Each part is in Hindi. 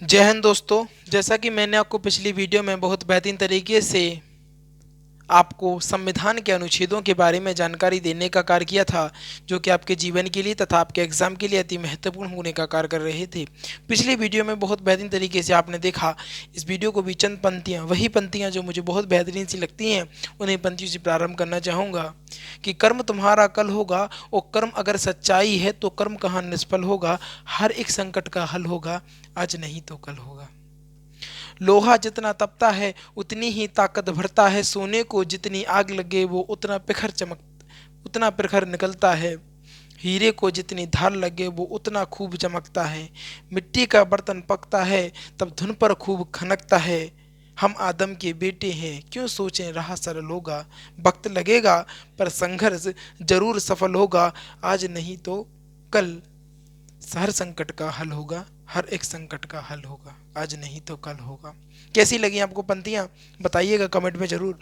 जय हिंद दोस्तों। जैसा कि मैंने आपको पिछली वीडियो में बहुत बेहतरीन तरीके से आपको संविधान के अनुच्छेदों के बारे में जानकारी देने का कार्य किया था, जो कि आपके जीवन के लिए तथा आपके एग्जाम के लिए अति महत्वपूर्ण होने का कार्य कर रहे थे। पिछली वीडियो में बहुत बेहतरीन तरीके से आपने देखा। इस वीडियो को भी चंद पंक्तियाँ, वही पंक्तियाँ जो मुझे बहुत बेहतरीन सी लगती हैं, उन्हीं पंक्तियों से प्रारंभ करना चाहूँगा कि कर्म तुम्हारा कल होगा, और कर्म अगर सच्चाई है तो कर्म कहाँ निष्फल होगा। हर एक संकट का हल होगा, आज नहीं तो कल होगा। लोहा जितना तपता है उतनी ही ताकत भरता है, सोने को जितनी आग लगे वो उतना प्रखर निकलता है। हीरे को जितनी धार लगे वो उतना खूब चमकता है। मिट्टी का बर्तन पकता है तब धुन पर खूब खनकता है। हम आदम के बेटे हैं, क्यों सोचें राह सरल होगा। वक्त लगेगा पर संघर्ष जरूर सफल होगा, आज नहीं तो कल। हर संकट का हल होगा, हर एक संकट का हल होगा, आज नहीं तो कल होगा। कैसी लगी आपको पंक्तियाँ, बताइएगा कमेंट में जरूर।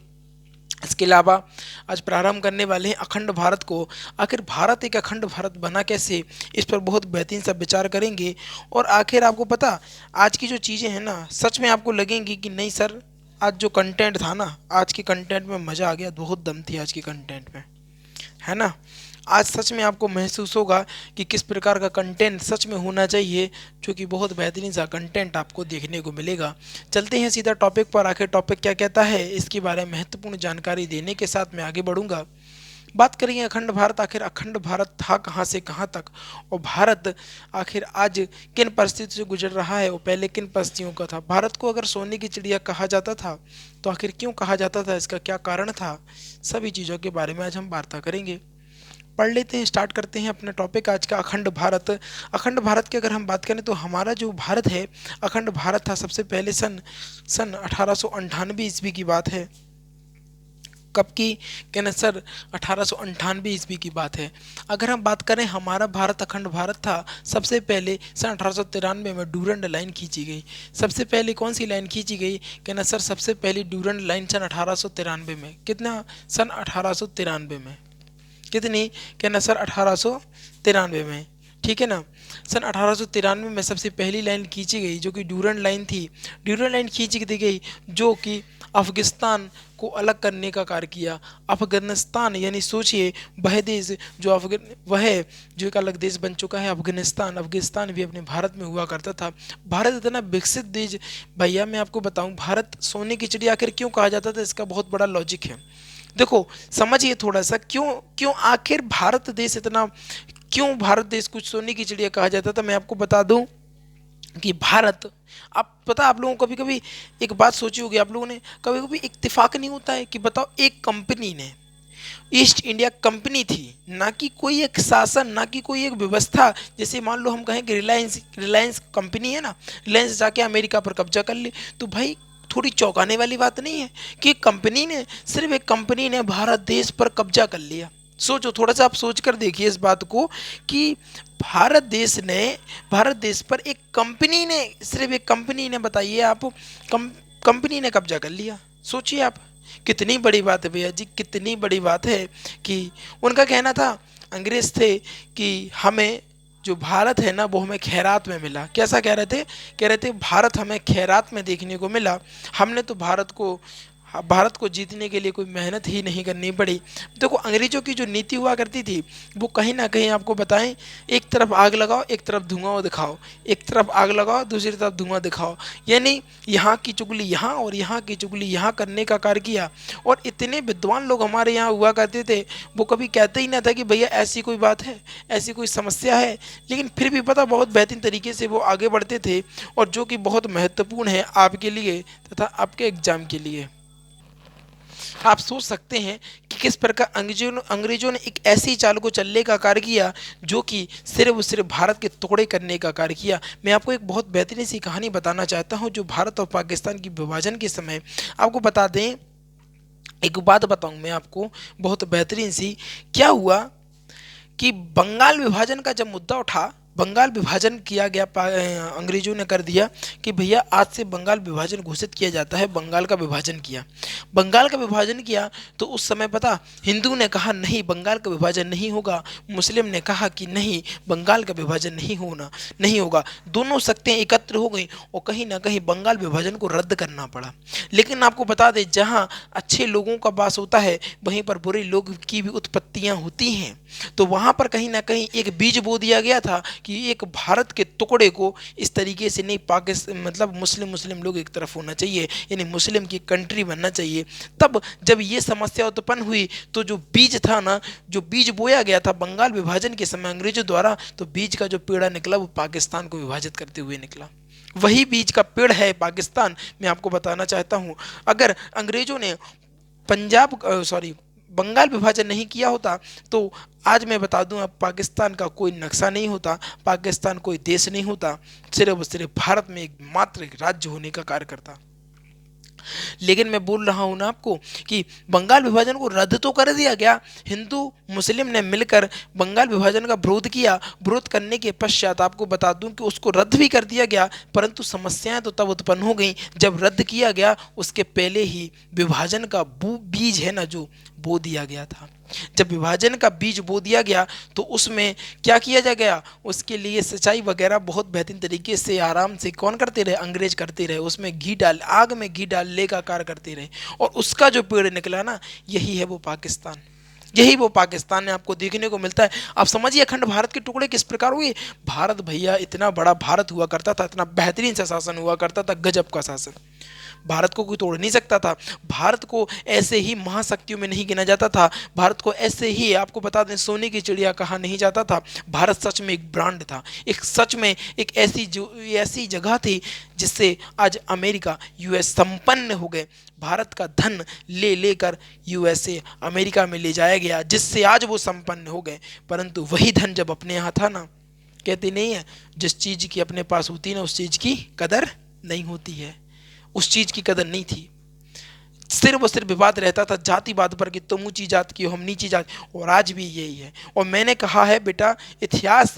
इसके अलावा आज प्रारंभ करने वाले हैं अखंड भारत को। आखिर भारत एक अखंड भारत बना कैसे, इस पर बहुत बेहतरीन सा विचार करेंगे। और आखिर आपको पता, आज की जो चीज़ें हैं ना, सच में आपको लगेंगी कि नहीं सर, आज जो कंटेंट था ना, आज के कंटेंट में मज़ा आ गया, बहुत दम थी आज के कंटेंट में, है ना। आज सच में आपको महसूस होगा कि किस प्रकार का कंटेंट सच में होना चाहिए, जो कि बहुत बेहतरीन सा कंटेंट आपको देखने को मिलेगा। चलते हैं सीधा टॉपिक पर। आखिर टॉपिक क्या कहता है, इसके बारे में महत्वपूर्ण जानकारी देने के साथ मैं आगे बढ़ूंगा। बात करेंगे अखंड भारत। आखिर अखंड भारत था कहाँ से कहाँ तक, और भारत आखिर आज किन परिस्थितियों से गुजर रहा है, और पहले किन परिस्थितियों का था। भारत को अगर सोने की चिड़िया कहा जाता था तो आखिर क्यों कहा जाता था, इसका क्या कारण था, सभी चीज़ों के बारे में आज हम वार्ता करेंगे। पढ़ लेते हैं, स्टार्ट करते हैं अपना टॉपिक आज का, अखंड भारत। अखंड भारत की अगर हम बात करें तो हमारा जो भारत है, अखंड भारत था सबसे पहले सन सन 1898 ईस्वी की बात है। कब की, कहना सर 1898 ईस्वी की बात है। अगर हम बात करें हमारा भारत अखंड भारत था सबसे पहले सन 1893 में डूरंड लाइन खींची गई। सबसे पहले कौन सी लाइन खींची गई, कहना सर सबसे पहली डूरंड लाइन सन 1893 में। कितना, सन 1893 में। कितनी, कहना सर 1893 में, ठीक है ना। सन 1893 में सबसे पहली लाइन खींची गई, जो कि डूरंड लाइन थी। डूरंड लाइन खींची दी गई जो कि अफगानिस्तान को अलग करने का कार्य किया। अफगानिस्तान यानी सोचिए, वह देश जो वह जो एक अलग देश बन चुका है अफगानिस्तान। अफगानिस्तान भी अपने भारत में हुआ करता था। भारत इतना विकसित देश, भैया मैं आपको बताऊं, भारत सोने की चिड़िया आखिर क्यों कहा जाता था, इसका बहुत बड़ा लॉजिक है। देखो समझिए थोड़ा सा, क्यों क्यों आखिर भारत देश इतना, क्यों भारत देश कुछ सोने की चिड़िया कहा जाता था। मैं आपको बता दूं कि भारत, आप पता, आप लोगों को कभी कभी एक बात सोची होगी आप लोगों ने, कभी कभी इत्तेफाक नहीं होता है कि बताओ, एक कंपनी ने, ईस्ट इंडिया कंपनी थी, ना कि कोई एक शासन, ना कि कोई एक व्यवस्था। जैसे मान लो हम कहें कि रिलायंस रिलायंस कंपनी है ना, रिलायंस जाके अमेरिका पर कब्जा कर ले, तो भाई थोड़ी चौंकाने वाली बात नहीं है कि कंपनी ने, सिर्फ एक कंपनी ने भारत देश पर कब्जा कर लिया। सोचो थोड़ा सा, आप सोच कर देखिए इस बात को कि भारत देश ने, भारत देश पर एक कंपनी ने, सिर्फ एक कंपनी ने, बताइए आप, कंपनी ने कब्जा कर लिया। सोचिए आप, कितनी बड़ी बात है भैया जी, कितनी बड़ी बात है कि उनका कहना था, अंग्रेज थे, कि हमें जो भारत है ना वो हमें खैरात में मिला। कैसा कह रहे थे, कह रहे थे भारत हमें खैरात में देखने को मिला। हमने तो भारत को जीतने के लिए कोई मेहनत ही नहीं करनी पड़ी। देखो अंग्रेजों की जो नीति हुआ करती थी, वो कहीं ना कहीं आपको बताएं, एक तरफ आग लगाओ एक तरफ धुआं दिखाओ, एक तरफ आग लगाओ दूसरी तरफ धुआं दिखाओ, यानी यहाँ की चुगली यहाँ और यहाँ की चुगली यहाँ करने का कार्य किया। और इतने विद्वान लोग हमारे यहाँ हुआ करते थे, वो कभी कहते ही ना था कि भैया ऐसी कोई बात है, ऐसी कोई समस्या है, लेकिन फिर भी पता बहुत बेहतरीन तरीके से वो आगे बढ़ते थे, और जो कि बहुत महत्वपूर्ण है आपके लिए तथा आपके एग्जाम के लिए। आप सोच सकते हैं कि किस प्रकार अंग्रेजों ने एक ऐसी चाल को चलने का कार्य किया, जो कि सिर्फ और सिर्फ भारत के टुकड़े करने का कार्य किया। मैं आपको एक बहुत बेहतरीन सी कहानी बताना चाहता हूं, जो भारत और पाकिस्तान की विभाजन के समय, आपको बता दें, एक बात बताऊं मैं आपको बहुत बेहतरीन सी। क्या हुआ कि बंगाल विभाजन का जब मुद्दा उठा, बंगाल विभाजन किया गया, अंग्रेजों ने कर दिया कि भैया आज से बंगाल विभाजन घोषित किया जाता है। बंगाल का विभाजन किया, बंगाल का विभाजन किया तो उस समय पता, हिंदू ने कहा नहीं बंगाल का विभाजन नहीं होगा, मुस्लिम ने कहा कि नहीं बंगाल का विभाजन नहीं होगा। दोनों शक्तियां एकत्र हो गई और कहीं ना कहीं बंगाल विभाजन को रद्द करना पड़ा। लेकिन आपको बता दें, जहां अच्छे लोगों का वास होता है वहीं पर बुरे लोग की भी उत्पत्तियां होती हैं। तो वहां पर कहीं ना कहीं एक बीज बो दिया गया था कि एक भारत के टुकड़े को इस तरीके से नहीं, पाकिस्तान मतलब मुस्लिम लोग एक तरफ होना चाहिए, यानी मुस्लिम की कंट्री बनना चाहिए। तब जब ये समस्या उत्पन्न हुई तो जो बीज था ना, जो बीज बोया गया था बंगाल विभाजन के समय अंग्रेजों द्वारा, तो बीज का जो पेड़ निकला वो पाकिस्तान को विभाजित करते हुए निकला। वही बीज का पेड़ है पाकिस्तान। मैं आपको बताना चाहता हूं, अगर अंग्रेजों ने बंगाल विभाजन नहीं किया होता तो आज मैं बता दूं, अब पाकिस्तान का कोई नक्शा नहीं होता, पाकिस्तान कोई देश नहीं होता, सिर्फ और सिर्फ भारत में एक मात्र एक राज्य होने का कार्य करता। लेकिन मैं बोल रहा हूं ना आपको कि बंगाल विभाजन को रद्द तो कर दिया गया, हिंदू मुस्लिम ने मिलकर बंगाल विभाजन का विरोध किया। विरोध करने के पश्चात आपको बता दूं कि उसको रद्द भी कर दिया गया, परंतु समस्याएं तो तब उत्पन्न हो गई जब रद्द किया गया उसके पहले ही विभाजन का बीज है ना जो बो दिया गया था। जब विभाजन का बीज बो दिया गया तो उसमें क्या किया जा गया, उसके लिए सिंचाई वगैरह बहुत बेहतरीन तरीके से आराम से कौन करते रहे, अंग्रेज करते रहे। उसमें घी डाल, आग में घी डालने का कार्य करते रहे और उसका जो पेड़ निकला ना, यही है वो पाकिस्तान। यही वो पाकिस्तान है, आपको देखने को मिलता है। आप समझिए अखंड भारत के टुकड़े किस प्रकार हुए। भारत भैया इतना बड़ा भारत हुआ करता था, इतना बेहतरीन सा शासन हुआ करता था, गजब का शासन। भारत को कोई तोड़ नहीं सकता था। भारत को ऐसे ही महाशक्तियों में नहीं गिना जाता था। भारत को ऐसे ही आपको बता दें सोने की चिड़िया कहा नहीं जाता था। भारत सच में एक ब्रांड था, एक सच में एक ऐसी जगह थी जिससे आज अमेरिका यूएस संपन्न हो गए। भारत का धन ले लेकर यूएसए अमेरिका में ले जाया गया, जिससे आज वो संपन्न हो गए। परंतु वही धन जब अपने यहाँ था ना, कहते नहीं है जिस चीज की अपने पास होती है ना उस चीज की कदर नहीं होती है। उस चीज की कदर नहीं थी, सिर्फ और सिर्फ विवाद रहता था जातिवाद पर कि तुम ऊंची जात की हो हम नीची जात, और आज भी यही है। और मैंने कहा है बेटा, इतिहास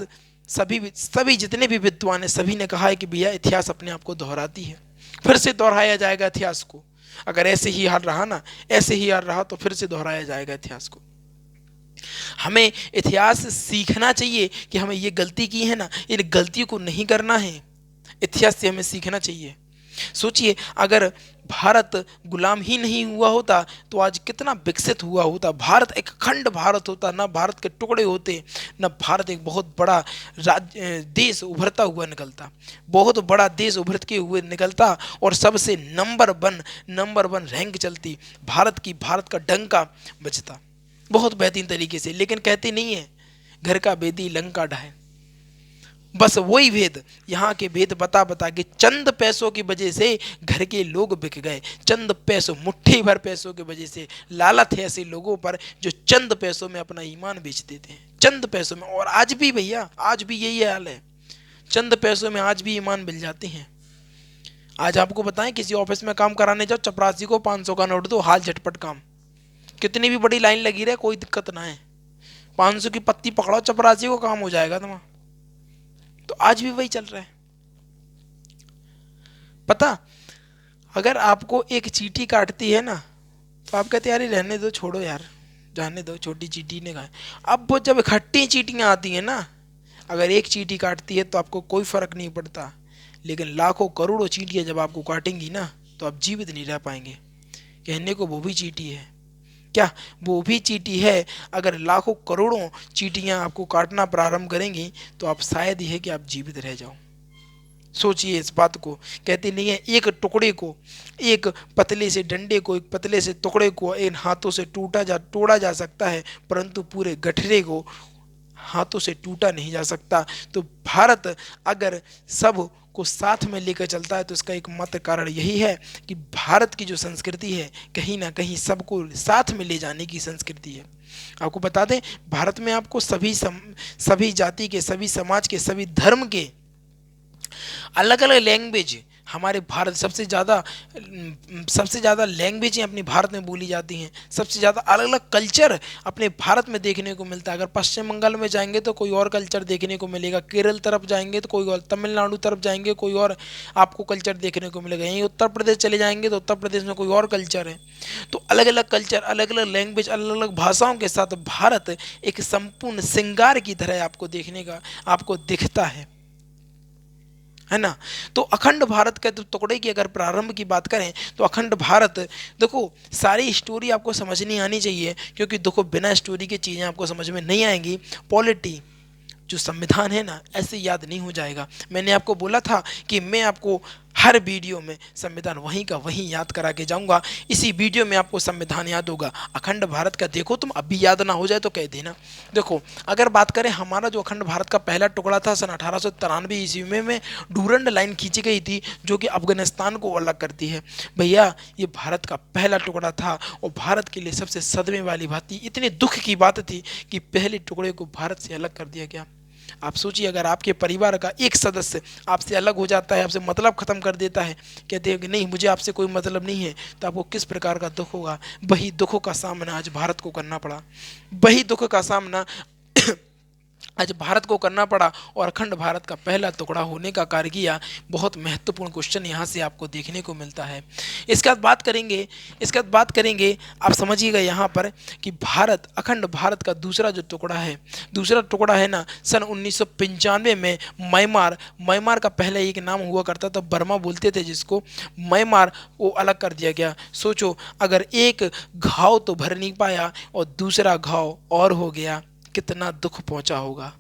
सभी जितने भी विद्वान हैं सभी ने कहा है कि भैया इतिहास अपने आप को दोहराती है, फिर से दोहराया जाएगा इतिहास को। अगर ऐसे ही हाल रहा ना, ऐसे ही हाल रहा तो फिर से दोहराया जाएगा इतिहास को। हमें इतिहास सीखना चाहिए कि हमें ये गलती की है ना, इन गलतियों को नहीं करना है। इतिहास से हमें सीखना चाहिए। सोचिए अगर भारत गुलाम ही नहीं हुआ होता तो आज कितना विकसित हुआ होता। भारत एक अखंड भारत होता, ना भारत के टुकड़े होते, ना भारत एक बहुत बड़ा देश उभरता हुआ निकलता, बहुत बड़ा देश उभरते हुए निकलता और सबसे नंबर वन रैंक चलती भारत की, भारत का डंका बजता बहुत बेहतरीन तरीके से। लेकिन कहते नहीं है घर का बेदी लंका ढाए। बस वही भेद, यहाँ के भेद बता के चंद पैसों की वजह से घर के लोग बिक गए। चंद पैसों, मुट्ठी भर पैसों की वजह से लालच है ऐसे लोगों पर जो चंद पैसों में अपना ईमान बेच देते हैं, चंद पैसों में। और आज भी भैया, आज भी यही हाल है, चंद पैसों में आज भी ईमान मिल जाते हैं। आज आपको बताएं, किसी ऑफिस में काम कराने जाओ, चपरासी को 500 का नोट दो, हाल झटपट काम। कितनी भी बड़ी लाइन लगी रहे कोई दिक्कत ना है, 500 की पत्ती पकड़ाओ, चपरासी को काम हो जाएगा तुम्हारा। तो आज भी वही चल रहा है। पता, अगर आपको एक चींटी काटती है ना तो आप कहते यार रहने दो, छोड़ो यार, जाने दो, छोटी चींटी ने कहा। अब वो जब इकट्ठी चींटियां आती हैं ना, अगर एक चींटी काटती है तो आपको कोई फर्क नहीं पड़ता, लेकिन लाखों करोड़ों चींटियां जब आपको काटेंगी ना तो आप जीवित नहीं रह पाएंगे। कहने को वो भी चींटी है, क्या वो भी चींटी है? अगर लाखों करोड़ों चींटियां आपको काटना प्रारंभ करेंगी तो आप शायद ही है कि आप जीवित रह जाओ। सोचिए इस बात को। कहते नहीं है एक टुकड़े को, एक पतले से डंडे को, एक पतले से टुकड़े को इन हाथों से तोड़ा जा सकता है, परंतु पूरे गठरे को हाथों से टूटा नहीं जा सकता। तो भारत अगर सब को साथ में लेकर चलता है तो इसका एकमात्र कारण यही है कि भारत की जो संस्कृति है कहीं ना कहीं सबको साथ में ले जाने की संस्कृति है। आपको बता दें, भारत में आपको सभी जाति के, सभी समाज के, सभी धर्म के अलग अलग लैंग्वेज हमारे भारत सबसे ज़्यादा लैंग्वेजें अपनी भारत में बोली जाती हैं, सबसे ज़्यादा अलग अलग कल्चर अपने भारत में देखने को मिलता है। अगर पश्चिम बंगाल में जाएंगे तो कोई और कल्चर देखने को मिलेगा, केरल तरफ जाएंगे तो कोई और, तमिलनाडु तरफ जाएंगे कोई और आपको कल्चर देखने को मिलेगा, यहीं उत्तर प्रदेश चले जाएंगे तो उत्तर प्रदेश में कोई और कल्चर है। तो अलग अलग कल्चर, अलग अलग लैंग्वेज, अलग अलग भाषाओं के साथ भारत एक संपूर्ण श्रृंगार की तरह आपको देखने का आपको दिखता है ना। तो अखंड भारत के टुकड़े की अगर प्रारंभ की बात करें तो अखंड भारत, देखो सारी स्टोरी आपको समझनी आनी चाहिए, क्योंकि देखो बिना स्टोरी की चीज़ें आपको समझ में नहीं आएंगी। पॉलिटी जो संविधान है ना, ऐसे याद नहीं हो जाएगा। मैंने आपको बोला था कि मैं आपको हर वीडियो में संविधान वहीं का वहीं याद करा के जाऊंगा। इसी वीडियो में आपको संविधान याद होगा। अखंड भारत का देखो, तुम अभी याद ना हो जाए तो कह देना। देखो अगर बात करें हमारा जो अखंड भारत का पहला टुकड़ा था सन 1893 ईस्वी में डूरंड लाइन खींची गई थी जो कि अफगानिस्तान को अलग करती है। भैया ये भारत का पहला टुकड़ा था और भारत के लिए सबसे सदमे वाली बात थी, इतने दुख की बात थी कि पहले टुकड़े को भारत से अलग कर दिया गया। आप सोचिए अगर आपके परिवार का एक सदस्य आपसे अलग हो जाता है, आपसे मतलब खत्म कर देता है, कहते हैं कि नहीं मुझे आपसे कोई मतलब नहीं है, तो आपको किस प्रकार का दुख होगा। वही दुखों का सामना आज भारत को करना पड़ा, वही दुख का सामना आज भारत को करना पड़ा और अखंड भारत का पहला टुकड़ा होने का कार्य किया। बहुत महत्वपूर्ण क्वेश्चन यहाँ से आपको देखने को मिलता है। इसके बाद बात करेंगे आप समझिएगा यहाँ पर कि भारत, अखंड भारत का दूसरा जो दूसरा टुकड़ा है ना, सन 1995 में म्यांमार का पहले एक नाम हुआ करता था, बर्मा बोलते थे जिसको, म्यांमार वो अलग कर दिया गया। सोचो अगर एक घाव तो भर नहीं पाया और दूसरा घाव और हो गया, कितना दुख पहुंचा होगा,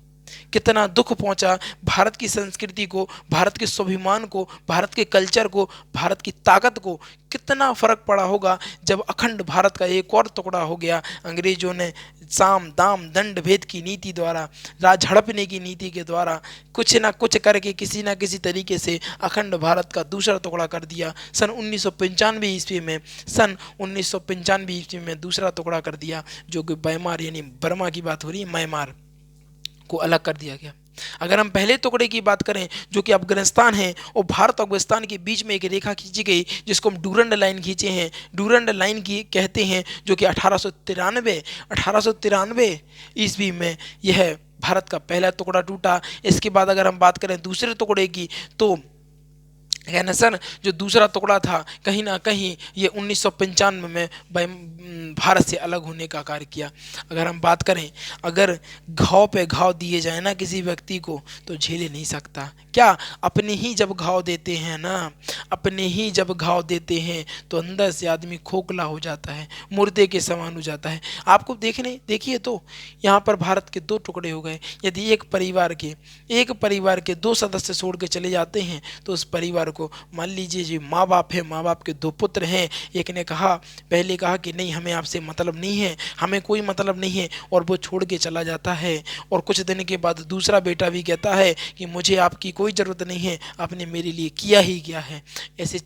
कितना दुख पहुंचा भारत की संस्कृति को, भारत के स्वाभिमान को, भारत के कल्चर को, भारत की ताकत को, कितना फर्क पड़ा होगा जब अखंड भारत का एक और टुकड़ा हो गया। अंग्रेजों ने साम दाम दंड भेद की नीति द्वारा, राज हड़पने की नीति के द्वारा कुछ ना कुछ करके किसी ना किसी तरीके से अखंड भारत का दूसरा टुकड़ा कर दिया। सन 1995 ईस्वी में दूसरा टुकड़ा कर दिया, जो कि म्यांमार यानी बर्मा की बात हो रही है, म्यांमार को अलग कर दिया गया। अगर हम पहले टुकड़े की बात करें जो कि अफगानिस्तान है, और भारत और अफगानिस्तान के बीच में एक रेखा खींची गई जिसको हम डूरंड लाइन खींचे हैं, डूरंड लाइन की कहते हैं, जो कि 1893 ईस्वी में यह भारत का पहला टुकड़ा टूटा। इसके बाद अगर हम बात करें दूसरे टुकड़े की, तो कहना सर जो दूसरा टुकड़ा था कहीं ना कहीं ये 1995 में भारत से अलग होने का कार्य किया। अगर हम बात करें, अगर घाव पे घाव दिए जाए ना किसी व्यक्ति को तो झेले नहीं सकता। क्या अपने ही जब घाव देते हैं ना, अपने ही जब घाव देते हैं तो अंदर से आदमी खोखला हो जाता है, मुर्दे के समान हो जाता है। आपको देखिए तो यहाँ पर भारत के दो टुकड़े हो गए। यदि एक परिवार के दो सदस्य छोड़ के चले जाते हैं तो उस परिवार को, मान लीजिए जी माँ बाप है, माँ बाप के दो पुत्र हैं, एक ने पहले कहा कि नहीं हमें आपसे मतलब नहीं है, हमें कोई मतलब नहीं है, और वो छोड़ के चला जाता है, और कुछ दिन के बाद दूसरा बेटा भी कहता है कि मुझे आपकी कोई ज़रूरत नहीं है, आपने मेरे लिए किया ही क्या है। ऐसे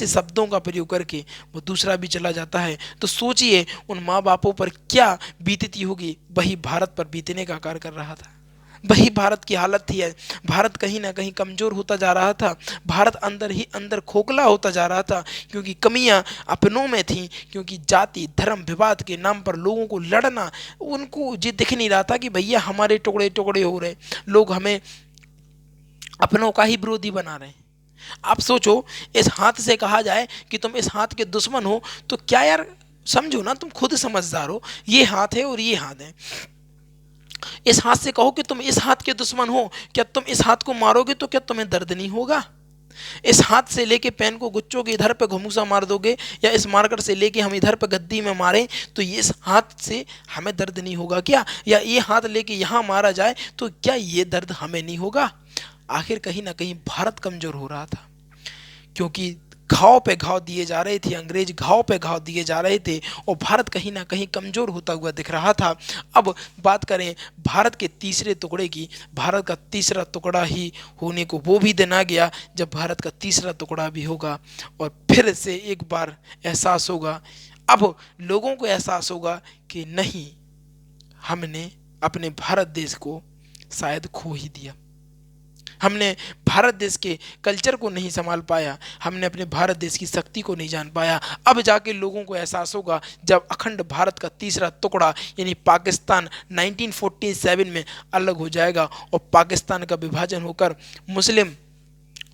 शब्दों का प्रयोग करके वो दूसरा भी चला जाता है। तो सोचिए उन माँ बापों पर क्या बीतती होगी, वही भारत पर बीतने का कार्य कर रहा था। वही भारत की हालत थी। भारत कहीं ना कहीं कमजोर होता जा रहा था, भारत अंदर ही अंदर खोखला होता जा रहा था, क्योंकि कमियां अपनों में थी, क्योंकि जाति धर्म विवाद के नाम पर लोगों को लड़ना उनको ये दिख नहीं रहा था कि भैया हमारे टुकड़े टुकड़े हो रहे, लोग हमें अपनों का ही विरोधी बना रहे हैं। आप सोचो इस हाथ से कहा जाए कि तुम इस हाथ के दुश्मन हो, तो क्या यार, समझो ना, तुम खुद समझदार हो, ये हाथ है और ये हाथ है। इस हाथ से कहो कि तुम इस हाथ के दुश्मन हो, क्या तुम इस हाथ को मारोगे तो क्या तुम्हें दर्द नहीं होगा? इस हाथ से लेके पेन को गुच्चों के इधर पे घुमूसा मार दोगे, या इस मार्कर से लेके हम इधर पे गद्दी में मारें तो ये इस हाथ से हमें दर्द नहीं होगा क्या? या ये हाथ लेके यहाँ मारा जाए तो क्या ये दर्द हमें नहीं होगा? आखिर कहीं ना कहीं भारत कमजोर हो रहा था, क्योंकि घाव पे घाव दिए जा रहे थे, अंग्रेज घाव पे घाव दिए जा रहे थे, और भारत कहीं ना कहीं कमजोर होता हुआ दिख रहा था। अब बात करें भारत के तीसरे टुकड़े की, भारत का तीसरा टुकड़ा ही होने को वो भी दिन आ गया जब भारत का तीसरा टुकड़ा भी होगा, और फिर से एक बार एहसास होगा, अब लोगों को एहसास होगा कि नहीं, हमने अपने भारत देश को शायद खो ही दिया। हमने भारत देश के कल्चर को नहीं संभाल पाया, हमने अपने भारत देश की शक्ति को नहीं जान पाया। अब जाके लोगों को एहसास होगा जब अखंड भारत का तीसरा टुकड़ा यानी पाकिस्तान 1947 में अलग हो जाएगा और पाकिस्तान का विभाजन होकर मुस्लिम,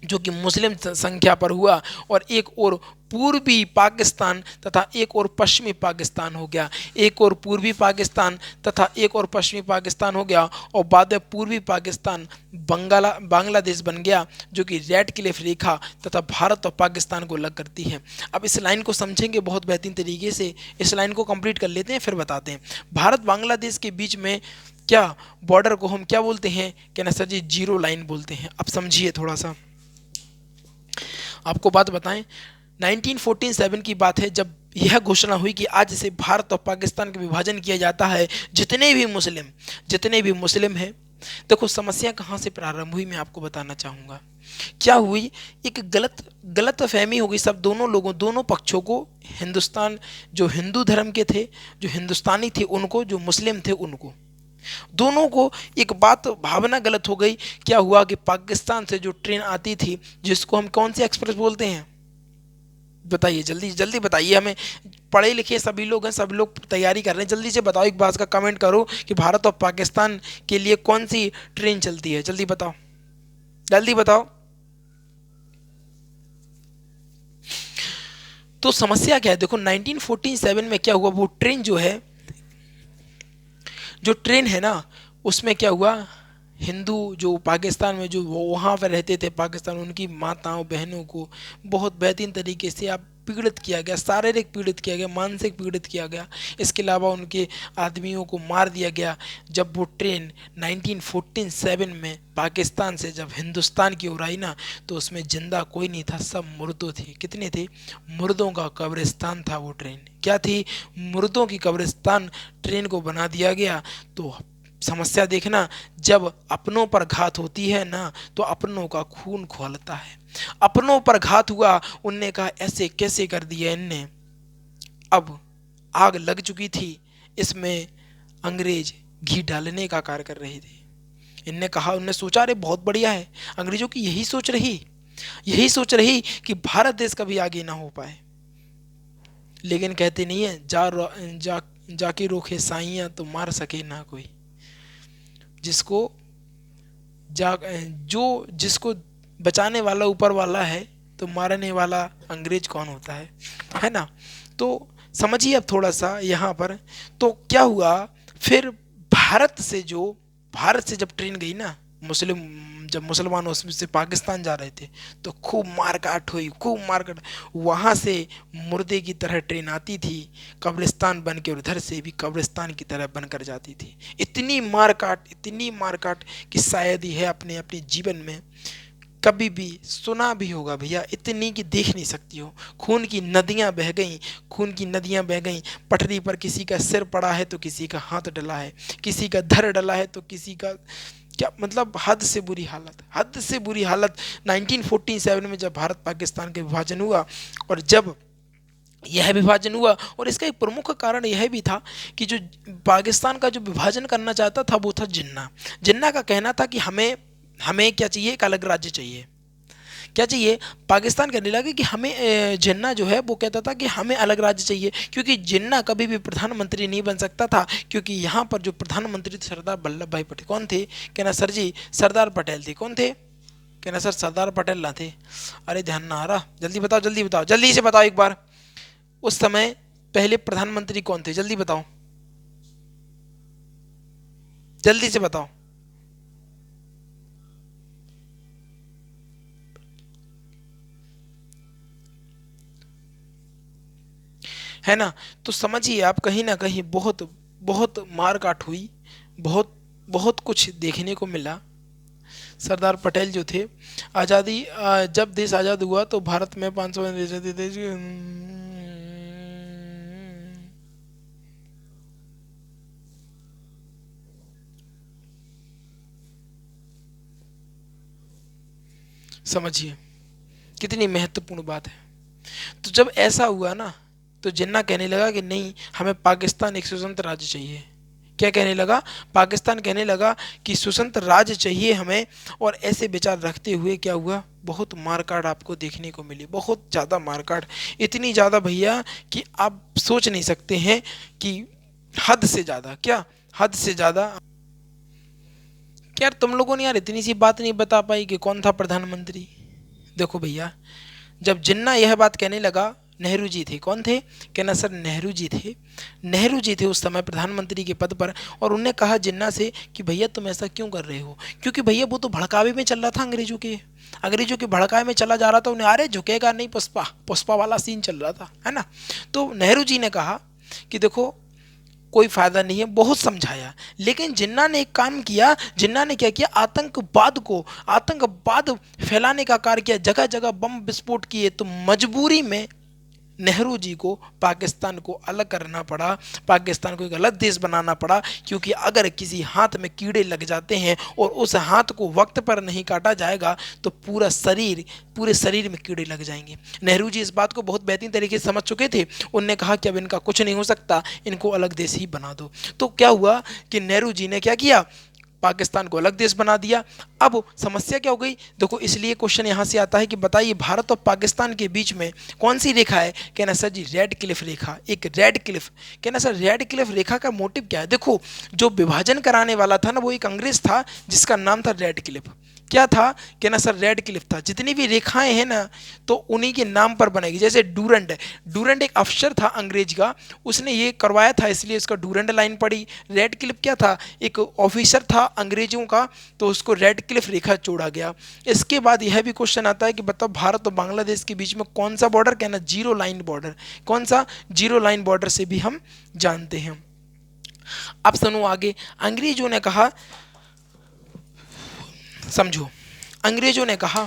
जो कि मुस्लिम संख्या पर हुआ, और एक और पूर्वी पाकिस्तान तथा एक और पश्चिमी पाकिस्तान हो गया। एक और पूर्वी पाकिस्तान तथा एक और पश्चिमी पाकिस्तान हो गया और बाद में पूर्वी पाकिस्तान बांग्लादेश बन गया, जो कि रेड क्लिफ रेखा तथा भारत और पाकिस्तान को अलग करती है। अब इस लाइन को समझेंगे बहुत बेहतरीन तरीके से। इस लाइन को कंप्लीट कर लेते हैं फिर बताते हैं। भारत बांग्लादेश के बीच में क्या बॉर्डर को हम क्या बोलते हैं? कहना सर जी जीरो लाइन बोलते हैं। अब समझिए थोड़ा सा, आपको बात बताएं, 1947 की बात है जब यह घोषणा हुई कि आज से भारत और पाकिस्तान का विभाजन किया जाता है। जितने भी मुस्लिम हैं, देखो समस्या कहाँ से प्रारंभ हुई मैं आपको बताना चाहूँगा। क्या हुई, एक गलत फहमी हो गई सब दोनों पक्षों को। हिंदुस्तान जो हिंदू धर्म के थे, जो हिंदुस्तानी थे उनको, जो मुस्लिम थे उनको, दोनों को एक बात भावना गलत हो गई। क्या हुआ कि पाकिस्तान से जो ट्रेन आती थी, जिसको हम कौन सी एक्सप्रेस बोलते हैं, बताइए जल्दी जल्दी बताइए। हमें पढ़े लिखे सभी लोग हैं, सभी लोग तैयारी कर रहे हैं, जल्दी से बताओ, एक बात का कमेंट करो कि भारत और पाकिस्तान के लिए कौन सी ट्रेन चलती है, जल्दी बताओ, जल्दी बताओ। तो समस्या क्या है, देखो 1947 में क्या हुआ, वो ट्रेन जो ट्रेन है ना, उसमें क्या हुआ, हिंदू जो पाकिस्तान में जो वहाँ पर रहते थे पाकिस्तान, उनकी माताओं बहनों को बहुत बेहतरीन तरीके से आप पीड़ित किया गया, शारीरिक पीड़ित किया गया, मानसिक पीड़ित किया गया। इसके अलावा उनके आदमियों को मार दिया गया। जब वो ट्रेन 1947 में पाकिस्तान से जब हिंदुस्तान की ओर आई ना, तो उसमें जिंदा कोई नहीं था, सब मुर्दों थे। कितने थे? मुर्दों का कब्रिस्तान था वो ट्रेन। क्या थी? मुर्दों की कब्रिस्तान ट्रेन को बना दिया गया। तो समस्या देखना, जब अपनों पर घात होती है ना, तो अपनों का खून खौलता है। अपनों पर घात हुआ, उनने कहा ऐसे कैसे कर दिया इनने। अब आग लग चुकी थी, इसमें अंग्रेज घी डालने का कार्य कर रहे थे। इनने कहा, उनने सोचा अरे बहुत बढ़िया है, अंग्रेजों की यही सोच रही कि भारत देश कभी आगे ना हो पाए। लेकिन कहते नहीं है, जाके रोके साइयां तो मार सके ना कोई। जिसको बचाने वाला ऊपर वाला है, तो मारने वाला अंग्रेज कौन होता है ना। तो समझिए अब थोड़ा सा यहाँ पर। तो क्या हुआ फिर, भारत से जब ट्रेन गई ना, जब मुसलमान उसमें से पाकिस्तान जा रहे थे, तो खूब मारकाट हुई, खूब मारकाट। वहाँ से मुर्दे की तरह ट्रेन आती थी, कब्रिस्तान बन के, और उधर से भी कब्रिस्तान की तरह बनकर जाती थी। इतनी मारकाट कि शायद ही है अपने अपने जीवन में कभी भी सुना भी होगा भैया, इतनी कि देख नहीं सकती हो। खून की नदियां बह गईं। पटरी पर किसी का सिर पड़ा है तो किसी का हाथ डला है, किसी का धर डला है तो किसी का क्या, मतलब हद से बुरी हालत। 1947 में जब भारत पाकिस्तान का विभाजन हुआ, और जब यह विभाजन हुआ, और इसका एक प्रमुख कारण यह भी था कि जो पाकिस्तान का जो विभाजन करना चाहता था वो था जिन्ना का कहना था कि हमें क्या चाहिए, एक अलग राज्य चाहिए। क्या चाहिए? पाकिस्तान कहने लगा कि हमें, जिन्ना जो है वो कहता था कि हमें अलग राज्य चाहिए, क्योंकि जिन्ना कभी भी प्रधानमंत्री नहीं बन सकता था, क्योंकि यहाँ पर जो प्रधानमंत्री थे सरदार वल्लभ भाई पटेल। कौन थे? कहना सर जी सरदार पटेल थे। कौन थे? कहना सर सरदार पटेल ना थे। अरे ध्यान ना आ रहा, जल्दी बताओ, जल्दी से बताओ एक बार। उस समय पहले प्रधानमंत्री कौन थे? जल्दी बताओ, जल्दी से बताओ। है ना। तो समझिए आप, कहीं ना कहीं बहुत बहुत मार काट हुई, बहुत बहुत कुछ देखने को मिला। सरदार पटेल जो थे, जब देश आज़ाद हुआ तो भारत में 500 रहते थे। समझिए कितनी महत्वपूर्ण बात है। तो जब ऐसा हुआ ना, तो जिन्ना कहने लगा कि नहीं, हमें पाकिस्तान एक स्वतंत्र राज्य चाहिए। क्या कहने लगा? पाकिस्तान कहने लगा कि स्वतंत्र राज्य चाहिए हमें। और ऐसे विचार रखते हुए क्या हुआ? बहुत मारकाट आपको देखने को मिली, बहुत ज़्यादा मारकाट, इतनी ज़्यादा भैया कि आप सोच नहीं सकते हैं कि हद से ज़्यादा, क्या हद से ज़्यादा। यार तुम लोगों ने यार इतनी सी बात नहीं बता पाई कि कौन था प्रधानमंत्री? देखो भैया, जब जिन्ना यह बात कहने लगा, नेहरू जी थे। कौन थे? कहना सर नेहरू जी थे। नेहरू जी थे उस समय प्रधानमंत्री के पद पर। और उन्हें कहा जिन्ना से कि भैया तुम ऐसा क्यों कर रहे हो? क्योंकि भैया वो तो भड़कावे में चल रहा था, अंग्रेजों के भड़कावे में चला जा रहा था। उन्हें अरे झुकेगा नहीं, पुष्पा पुष्पा वाला सीन चल रहा था, है ना। तो नेहरू जी ने कहा कि देखो कोई फायदा नहीं है, बहुत समझाया। लेकिन जिन्ना ने एक काम किया, जिन्ना ने क्या किया? आतंकवाद फैलाने का कार्य किया, जगह जगह बम विस्फोट किए। तो मजबूरी में नेहरू जी को पाकिस्तान को अलग करना पड़ा, पाकिस्तान को एक अलग देश बनाना पड़ा। क्योंकि अगर किसी हाथ में कीड़े लग जाते हैं और उस हाथ को वक्त पर नहीं काटा जाएगा तो पूरे शरीर में कीड़े लग जाएंगे। नेहरू जी इस बात को बहुत बेहतरीन तरीके से समझ चुके थे। उनने कहा कि अब इनका कुछ नहीं हो सकता, इनको अलग देश ही बना दो। तो क्या हुआ कि नेहरू जी ने क्या किया? पाकिस्तान को अलग देश बना दिया। अब समस्या क्या हो गई? देखो इसलिए क्वेश्चन यहां से आता है कि बताइए भारत और पाकिस्तान के बीच में कौन सी रेखा है? कहना सर जी रेड क्लिफ रेखा, एक रेड क्लिफ। कहना सर रेड क्लिफ रेखा का मोटिव क्या है? देखो जो विभाजन कराने वाला था ना, वो एक अंग्रेज था जिसका नाम था रेड क्लिफ। क्या था? कहना सर रेड क्लिफ था। जितनी भी रेखाएं हैं ना तो उन्हीं के नाम पर बनेगी। जैसे डूरंड है, डूरंड एक अफसर था अंग्रेज का, उसने ये करवाया था इसलिए उसका डूरंड लाइन पड़ी। रेड क्लिफ क्या था? एक ऑफिसर था अंग्रेजों का, तो उसको रेड क्लिफ रेखा जोड़ा गया। इसके बाद यह भी क्वेश्चन आता है कि बताओ भारत और बांग्लादेश के बीच में कौन सा बॉर्डर? कहना जीरो लाइन बॉर्डर। कौन सा? जीरो लाइन बॉर्डर से भी हम जानते हैं। अब सुनो आगे। अंग्रेजों ने कहा, समझो, अंग्रेजों ने कहा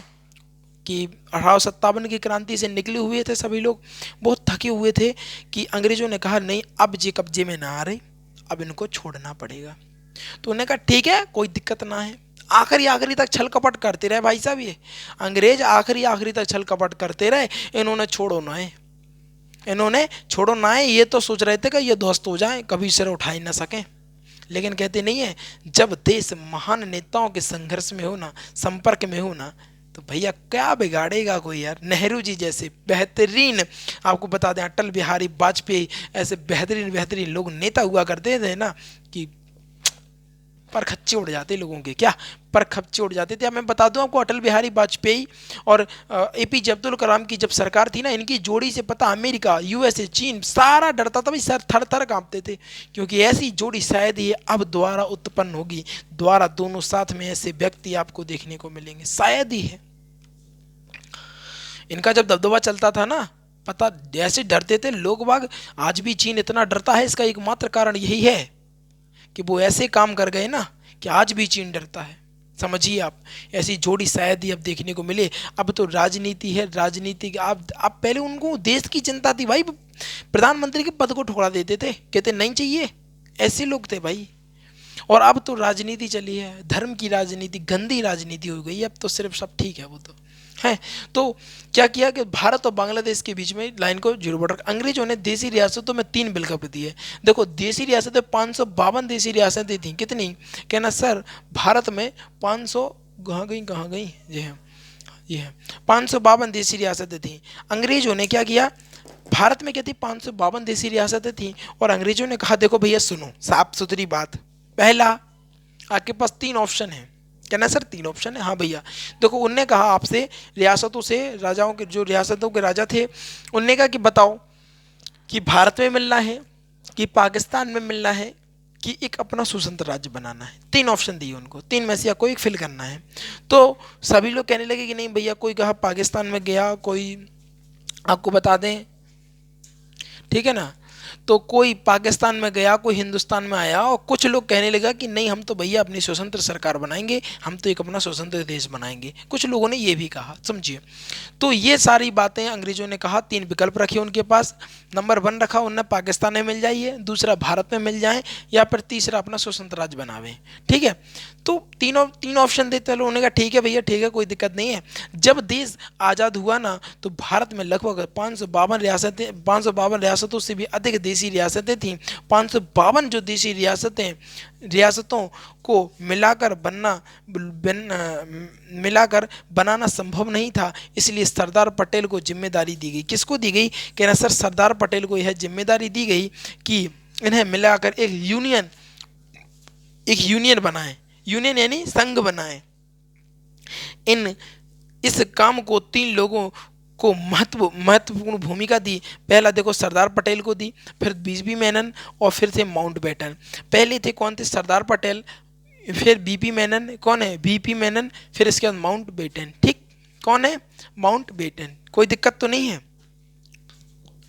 कि 1857 की क्रांति से निकले हुए थे सभी लोग, बहुत थके हुए थे, कि अंग्रेजों ने कहा नहीं अब ये कब्जे में ना आ रहे, अब इनको छोड़ना पड़ेगा। तो उन्होंने कहा ठीक है कोई दिक्कत ना है। आखिरी तक छल कपट करते रहे भाई साहब, ये अंग्रेज आखिरी तक छल कपट करते रहे। इन्होंने छोड़ो ना है, ये तो सोच रहे थे कि ये दोस्त हो जाए, कभी सिर उठा ही ना सकें। लेकिन कहते नहीं है, जब देश महान नेताओं के संघर्ष में हो ना, संपर्क में हो ना, तो भैया क्या बिगाड़ेगा कोई यार। नेहरू जी जैसे बेहतरीन, आपको बता दें अटल बिहारी वाजपेयी ऐसे बेहतरीन लोग नेता हुआ करते थे ना कि पर खच्चे उड़ जाते लोगों के, क्या पर खच्चे उड़ जाते थे। मैं बता दूं आपको, अटल बिहारी वाजपेयी और एपीजे अब्दुल कलाम की जब सरकार थी ना, इनकी जोड़ी से पता अमेरिका, यूएसए, चीन सारा डरता था भाई, सर थर थर कांपते थे। क्योंकि ऐसी जोड़ी शायद ही अब दोबारा उत्पन्न होगी, दोबारा दोनों साथ में ऐसे व्यक्ति आपको देखने को मिलेंगे, शायद ही है। इनका जब दबदबा चलता था ना, पता जैसे डरते थे लोग बाग। आज भी चीन इतना डरता है, इसका एकमात्र कारण यही है कि वो ऐसे काम कर गए ना कि आज भी चीन डरता है। समझिए आप, ऐसी जोड़ी शायद ही अब देखने को मिले। अब तो राजनीति है, राजनीति आप पहले उनको देश की चिंता थी भाई, प्रधानमंत्री के पद को ठुकरा देते थे, कहते नहीं चाहिए, ऐसे लोग थे भाई। और अब तो राजनीति चली है, धर्म की राजनीति, गंदी राजनीति हो गई। अब तो सिर्फ सब ठीक है वो तो है। तो क्या किया कि भारत और बांग्लादेश के बीच में लाइन को जीरो बॉर्डर। अंग्रेजों ने देसी रियासतों में 3 विकल्प दिए। देखो देसी रियासतें 552 देसी रियासतें थी। कितनी? कहना सर भारत में 500 कहाँ गई ये है 552 देसी रियासतें थी। अंग्रेजों ने क्या किया? भारत में क्या थी? 552 देसी रियासतें थी। और अंग्रेजों ने कहा देखो भैया सुनो साफ सुथरी बात, पहला आपके पास 3 ऑप्शन है। कहना सर 3 ऑप्शन है? हाँ भैया। देखो उनने कहा आपसे रियासतों से, राजाओं के जो रियासतों के राजा थे, उनने कहा कि बताओ कि भारत में मिलना है कि पाकिस्तान में मिलना है कि एक अपना स्वतंत्र राज्य बनाना है। 3 ऑप्शन दिए उनको, 3 में से कोई एक फिल करना है। तो सभी लोग कहने लगे कि नहीं भैया, कोई कहा पाकिस्तान में गया, कोई आपको बता दें, ठीक है ना, तो कोई पाकिस्तान में गया, कोई हिंदुस्तान में आया। और कुछ लोग कहने लगा कि नहीं हम तो भैया अपनी स्वतंत्र सरकार बनाएंगे, हम तो एक अपना स्वतंत्र देश बनाएंगे। कुछ लोगों ने ये भी कहा, समझिए। तो ये सारी बातें अंग्रेजों ने कहा, 3 विकल्प रखे उनके पास। नंबर 1 रखा उन्होंने पाकिस्तान में मिल जाइए, दूसरा भारत में मिल जाए, या फिर तीसरा अपना स्वतंत्र राज्य बनावे। ठीक है, तो तीन ऑप्शन देते हैं, उन्होंने कहा ठीक है भैया ठीक है, कोई दिक्कत नहीं है। जब देश आज़ाद हुआ ना तो भारत में लगभग 552 रियासतों से भी अधिक देशी रियासतें थीं। 552 जो देशी रियासतों को मिलाकर बनाना संभव नहीं था, इसलिए सरदार पटेल को जिम्मेदारी दी गई। किसको दी गई? कहना सर सरदार पटेल को यह जिम्मेदारी दी गई कि इन्हें मिलाकर एक यूनियन बनाए, यूनियन यानी संघ बनाए। इस काम को 3 लोगों को महत्वपूर्ण भूमिका दी। पहला देखो सरदार पटेल को दी, फिर बीपी मेनन और फिर थे माउंटबेटन। पहले थे कौन थे? सरदार पटेल, फिर बीपी मेनन। कौन है? बीपी मेनन। फिर इसके बाद माउंटबेटन। ठीक, कौन है? माउंटबेटन। कोई दिक्कत तो नहीं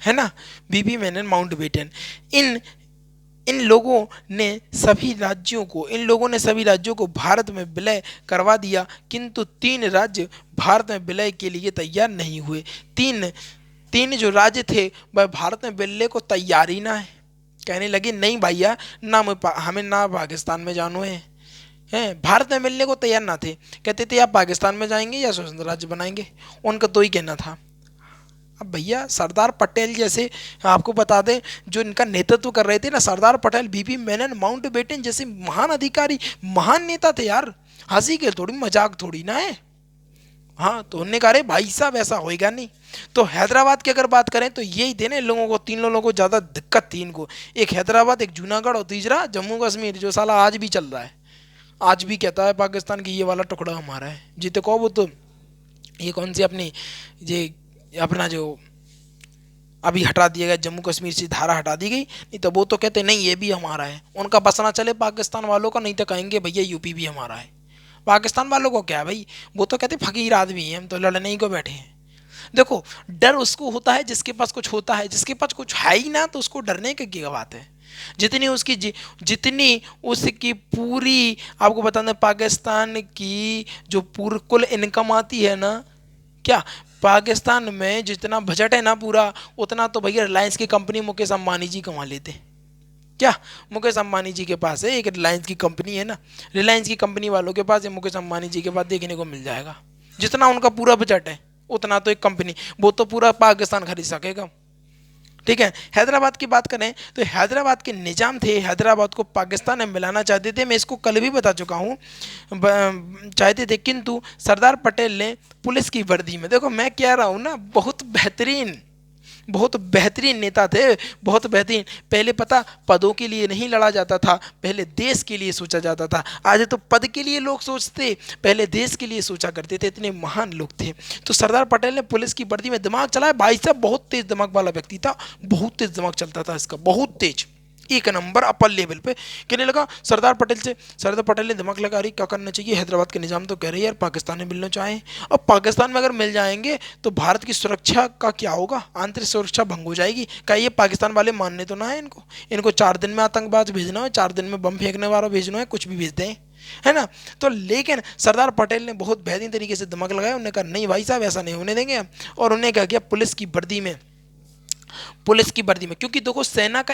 है ना? BP Menon, Mountbatten. इन लोगों ने सभी राज्यों को भारत में विलय करवा दिया, किंतु 3 राज्य भारत में विलय के लिए तैयार नहीं हुए। तीन जो राज्य थे वह भारत में विलय को तैयार ही ना है। कहने लगे नहीं भैया, ना हमें ना पाकिस्तान में जानो है, भारत में मिलने को तैयार ना थे। कहते थे या पाकिस्तान में जाएंगे या स्वतंत्र राज्य बनाएंगे, उनका तो ही कहना था। अब भैया सरदार पटेल जैसे, आपको बता दें, जो इनका नेतृत्व कर रहे थे ना, सरदार पटेल, बीपी मेनन, माउंटबेटन जैसे महान अधिकारी, महान नेता थे यार। हंसी के थोड़ी, मजाक थोड़ी ना है। हाँ, तो उन्होंने कहा भाई साहब ऐसा होएगा नहीं। तो हैदराबाद की अगर बात करें तो यही थे ना इन लोगों को, 3 लोगों को ज़्यादा दिक्कत थी इनको। एक हैदराबाद, एक जूनागढ़ और तीसरा जम्मू कश्मीर, जो साला आज भी चल रहा है। आज भी कहता है पाकिस्तान की ये वाला टुकड़ा हमारा है। जीते कहो वो तो ये कौन सी अपनी ये अपना जो अभी हटा दिया गया जम्मू कश्मीर से धारा हटा दी गई, नहीं तो वो तो कहते नहीं ये भी हमारा है। उनका बस ना चले पाकिस्तान वालों का, नहीं तो कहेंगे भैया यूपी भी हमारा है। पाकिस्तान वालों को क्या है भाई, वो तो कहते फकीर आदमी है, हम तो लड़ने ही को बैठे हैं। देखो, डर उसको होता है जिसके पास कुछ होता है, जिसके पास कुछ है ही ना तो उसको डरने की क्या बात है। जितनी उसकी पूरी, आपको बता दें, पाकिस्तान की जो पूरी कुल इनकम आती है ना, क्या पाकिस्तान में जितना बजट है ना पूरा, उतना तो भैया रिलायंस की कंपनी मुकेश अंबानी जी कमा लेते। क्या मुकेश अंबानी जी के पास है एक रिलायंस की कंपनी है ना, रिलायंस की कंपनी वालों के पास या मुकेश अंबानी जी के पास देखने को मिल जाएगा। जितना उनका पूरा बजट है उतना तो एक कंपनी, वो तो पूरा पाकिस्तान खरीद सकेगा। ठीक है, हैदराबाद की बात करें तो हैदराबाद के निजाम थे, हैदराबाद को पाकिस्तान में मिलाना चाहते थे। मैं इसको कल भी बता चुका हूँ, चाहते थे, किंतु सरदार पटेल ने पुलिस की वर्दी में, देखो मैं कह रहा हूँ ना, बहुत बेहतरीन नेता थे, बहुत बेहतरीन। पहले पता, पदों के लिए नहीं लड़ा जाता था, पहले देश के लिए सोचा जाता था। आज तो पद के लिए लोग सोचते, पहले देश के लिए सोचा करते थे। इतने महान लोग थे। तो सरदार पटेल ने पुलिस की वर्दी में दिमाग चलाया। भाई साहब बहुत तेज दिमाग वाला व्यक्ति था, बहुत तेज दिमाग चलता था इसका, बहुत तेज, एक नंबर अपर लेवल पे। कहने लगा सरदार पटेल ने दिमाग लगा रही क्या करना चाहिए। हैदराबाद के निजाम तो कह रहे यार पाकिस्तान में मिलना चाहें, अब पाकिस्तान में अगर मिल जाएंगे तो भारत की सुरक्षा का क्या होगा, आंतरिक सुरक्षा भंग हो जाएगी। क्या ये पाकिस्तान वाले मानने तो ना है इनको 4 दिन में आतंकवाद भेजना है, 4 दिन में बम फेंकने वाला भेजना है, कुछ भी भेज दें, है ना। तो लेकिन सरदार पटेल ने बहुत बेहतरीन तरीके से दिमाग लगाया। उन्होंने कहा नहीं भाई साहब ऐसा नहीं होने देंगे। और उन्होंने क्या किया, पुलिस की वर्दी में, क्योंकि देखो सेना का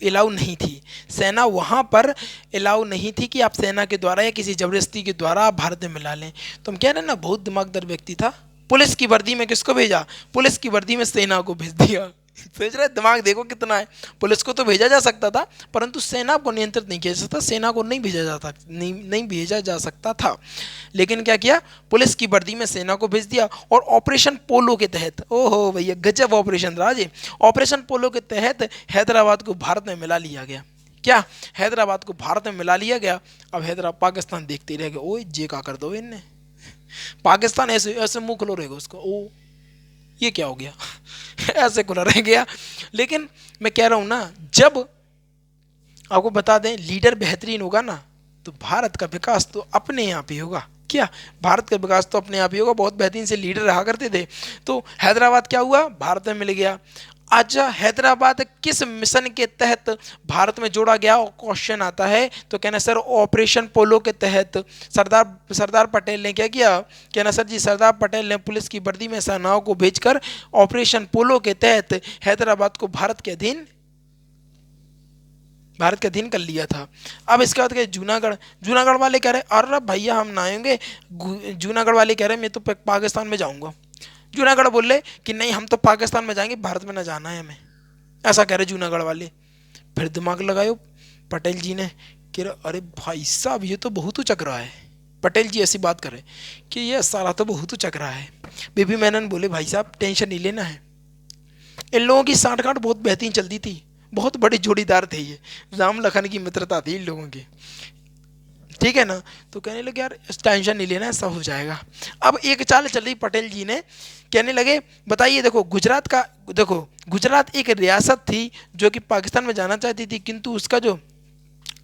इलाउ नहीं थी, सेना वहां पर इलाउ नहीं थी कि आप सेना के द्वारा या किसी जबरदस्ती के द्वारा आप भारत में मिला लें। तो हम कह रहे हैं ना, बहुत दिमागदार व्यक्ति था। पुलिस की वर्दी में किसको भेजा, पुलिस की वर्दी में सेना को भेज दिया। सोच रहे दिमाग देखो कितना है। पुलिस को तो भेजा जा सकता था, परंतु सेना को नियंत्रित नहीं किया जा सकता, सेना को नहीं भेजा जा सकता था। लेकिन क्या किया, पुलिस की वर्दी में सेना को भेज दिया। और ऑपरेशन पोलो के तहत, ओहो भैया गजब ऑपरेशन रहा जी, ऑपरेशन पोलो के तहत हैदराबाद को भारत में मिला लिया गया। क्या हैदराबाद को भारत में मिला लिया गया। अब हैदराबाद, पाकिस्तान देखते रह गए, ओ जे का कर दो इनने, पाकिस्तान ऐसे ऐसे मुंह खुलो रहेगा उसको, ओ ये क्या हो गया ऐसे खुला रह गया। लेकिन मैं कह रहा हूं ना, जब आपको बता दें लीडर बेहतरीन होगा ना, तो भारत का विकास तो अपने आप ही होगा। क्या भारत का विकास तो अपने आप ही होगा। बहुत बेहतरीन से लीडर रहा करते थे। तो हैदराबाद क्या हुआ, भारत में मिल गया। अच्छा, हैदराबाद किस मिशन के तहत भारत में जोड़ा गया, क्वेश्चन आता है। तो कहना सर ऑपरेशन पोलो के तहत सरदार पटेल ने क्या किया। कहना सर जी सरदार पटेल ने पुलिस की वर्दी में सेनाओं को भेजकर ऑपरेशन पोलो के तहत हैदराबाद को भारत के अधीन भारत के अधीन कर लिया था। अब इसके बाद गए जूनागढ़। जूनागढ़ वाले कह रहे अरे भैया हम ना आएंगे। जूनागढ़ वाले कह रहे मैं तो पाकिस्तान में जाऊंगा। जूनागढ़ बोले कि नहीं हम तो पाकिस्तान में जाएंगे, भारत में ना जाना है हमें, ऐसा कह रहे जूनागढ़ वाले। फिर दिमाग लगायो पटेल जी ने कि अरे भाई साहब ये तो बहुत उचक रहा है। पटेल जी ऐसी बात करे कि ये सारा तो बहुत उचक रहा है। बीबी मैनन बोले भाई साहब टेंशन नहीं लेना है। इन लोगों की सांठगांठ बहुत बेहतरीन चलती थी, बहुत बड़े जोड़ीदार थे ये, राम लखन की मित्रता थी इन लोगों की, ठीक है ना। तो कहने लगे यार टेंशन नहीं लेना है, सब हो जाएगा। अब एक चाल चल रही पटेल जी ने, कहने लगे बताइए देखो गुजरात का, देखो गुजरात एक रियासत थी जो कि पाकिस्तान में जाना चाहती थी,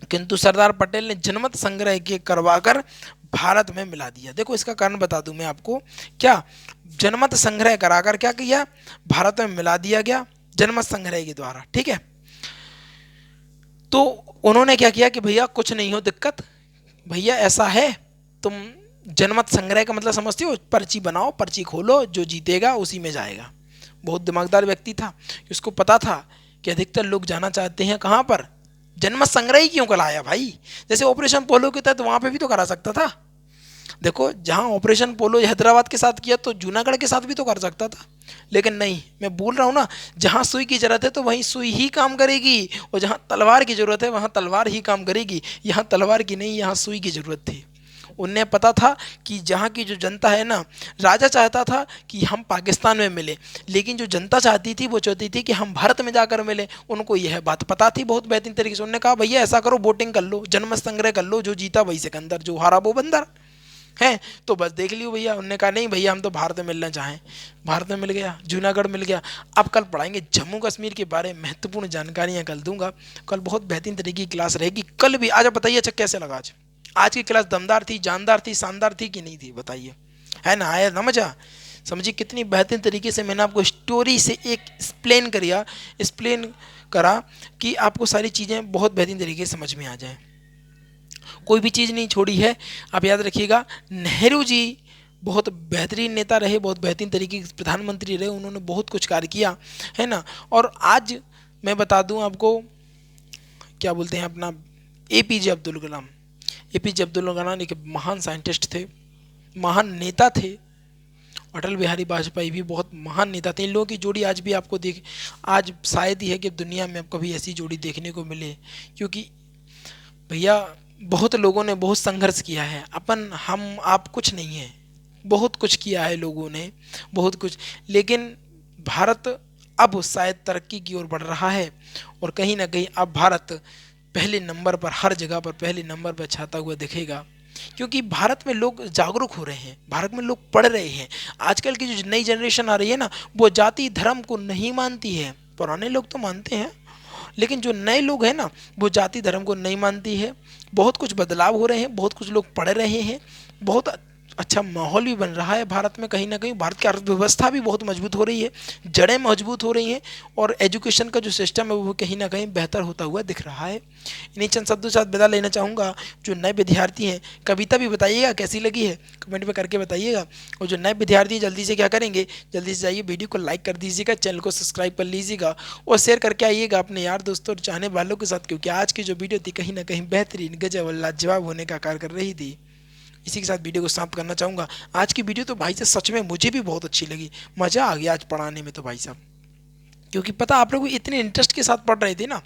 किंतु सरदार पटेल ने जनमत संग्रह के करवाकर भारत में मिला दिया। देखो इसका कारण बता दूं मैं आपको, क्या जनमत संग्रह कराकर क्या किया, भारत में मिला दिया गया जनमत संग्रह के द्वारा, ठीक है। तो उन्होंने क्या किया कि भैया कुछ नहीं हो दिक्कत, भैया ऐसा है तुम जनमत संग्रह का मतलब समझते हो, पर्ची बनाओ, पर्ची खोलो, जो जीतेगा उसी में जाएगा। बहुत दिमागदार व्यक्ति था, उसको पता था कि अधिकतर लोग जाना चाहते हैं कहाँ पर, जनमत संग्रह ही क्यों कराया भाई। जैसे ऑपरेशन पोलो के तहत वहां पे भी तो करा सकता था। देखो जहां ऑपरेशन पोलो हैदराबाद के साथ किया तो जूनागढ़ के साथ भी तो कर सकता था, लेकिन नहीं, मैं बोल रहा हूँ ना, जहां सुई की जरूरत है तो वहीं सुई ही काम करेगी, और जहां तलवार की जरूरत है वहां तलवार ही काम करेगी। यहाँ तलवार की नहीं, यहाँ सुई की जरूरत थी। उन्हें पता था कि जहाँ की जो जनता है ना, राजा चाहता था कि हम पाकिस्तान में मिले, लेकिन जो जनता चाहती थी वो चाहती थी कि हम भारत में जाकर मिले। उनको यह बात पता थी बहुत बेहतरीन तरीके से। उन्होंने कहा भैया ऐसा करो वोटिंग कर लो, जनमत संग्रह कर लो, जो जीता वही सिकंदर, जो हारा वो बंदर है। तो बस देख लियो भैया। उन्होंने कहा नहीं भैया हम तो भारत में मिलना चाहें, भारत में मिल गया, जूनागढ़ मिल गया। अब कल पढ़ाएंगे जम्मू कश्मीर के बारे में, महत्वपूर्ण जानकारियां कल दूंगा। कल बहुत बेहतरीन तरीके की क्लास रहेगी कल भी। आज बताइए अच्छा कैसे लगा आज, आज की क्लास दमदार थी, जानदार थी, शानदार थी कि नहीं थी बताइए, है ना, आया ना मजा। समझिए कितनी बेहतरीन तरीके से मैंने आपको स्टोरी से एक एक्सप्लेन करा कि आपको सारी चीज़ें बहुत बेहतरीन तरीके से समझ में आ जाए। कोई भी चीज़ नहीं छोड़ी है। आप याद रखिएगा नेहरू जी बहुत बेहतरीन नेता रहे, बहुत बेहतरीन तरीके के प्रधानमंत्री रहे, उन्होंने बहुत कुछ कार्य किया, है ना। और आज मैं बता दूं आपको, क्या बोलते हैं अपना एपीजे अब्दुल कलाम। एपीजे अब्दुल कलाम एक महान साइंटिस्ट थे, महान नेता थे। अटल बिहारी वाजपेयी भी बहुत महान नेता थे। इन लोगों की जोड़ी आज भी आपको देख, आज शायद ही है कि दुनिया में अब कभी ऐसी जोड़ी देखने को मिले, क्योंकि भैया बहुत लोगों ने बहुत संघर्ष किया है, अपन हम आप कुछ नहीं है, बहुत कुछ किया है लोगों ने, बहुत कुछ। लेकिन भारत अब शायद तरक्की की ओर बढ़ रहा है, और कहीं ना कहीं अब भारत पहले नंबर पर, हर जगह पर पहले नंबर पर छाता हुआ दिखेगा, क्योंकि भारत में लोग जागरूक हो रहे हैं, भारत में लोग पढ़ रहे हैं। आजकल की जो नई जनरेशन आ रही है ना, वो जाति धर्म को नहीं मानती है। पुराने लोग तो मानते हैं, लेकिन जो नए लोग हैं ना, वो जाति धर्म को नहीं मानती है। बहुत कुछ बदलाव हो रहे हैं, बहुत कुछ लोग पढ़ रहे हैं, बहुत अच्छा माहौल भी बन रहा है भारत में। कहीं ना कहीं भारत की अर्थव्यवस्था भी बहुत मजबूत हो रही है, जड़ें मजबूत हो रही हैं, और एजुकेशन का जो सिस्टम है वो कहीं ना कहीं बेहतर होता हुआ दिख रहा है। इन्हीं चंद शब्दों के साथ विदा लेना चाहूँगा। जो नए विद्यार्थी हैं, कविता भी बताइएगा कैसी लगी है, कमेंट में करके बताइएगा। और जो नए विद्यार्थी हैं जल्दी से क्या करेंगे, जल्दी से जाइए वीडियो को लाइक कर दीजिएगा, चैनल को सब्सक्राइब कर लीजिएगा, और शेयर करके आइएगा अपने यार दोस्तों और चाहने वालों के साथ, क्योंकि आज की जो वीडियो थी कहीं ना कहीं बेहतरीन, गजब और लाजवाब होने का कार्य कर रही थी। इसी के साथ वीडियो को समाप्त करना चाहूँगा। आज की वीडियो तो भाई साहब सच में मुझे भी बहुत अच्छी लगी, मज़ा आ गया आज पढ़ाने में तो भाई साहब, क्योंकि पता आप लोग इतने इंटरेस्ट के साथ पढ़ रहे थे ना।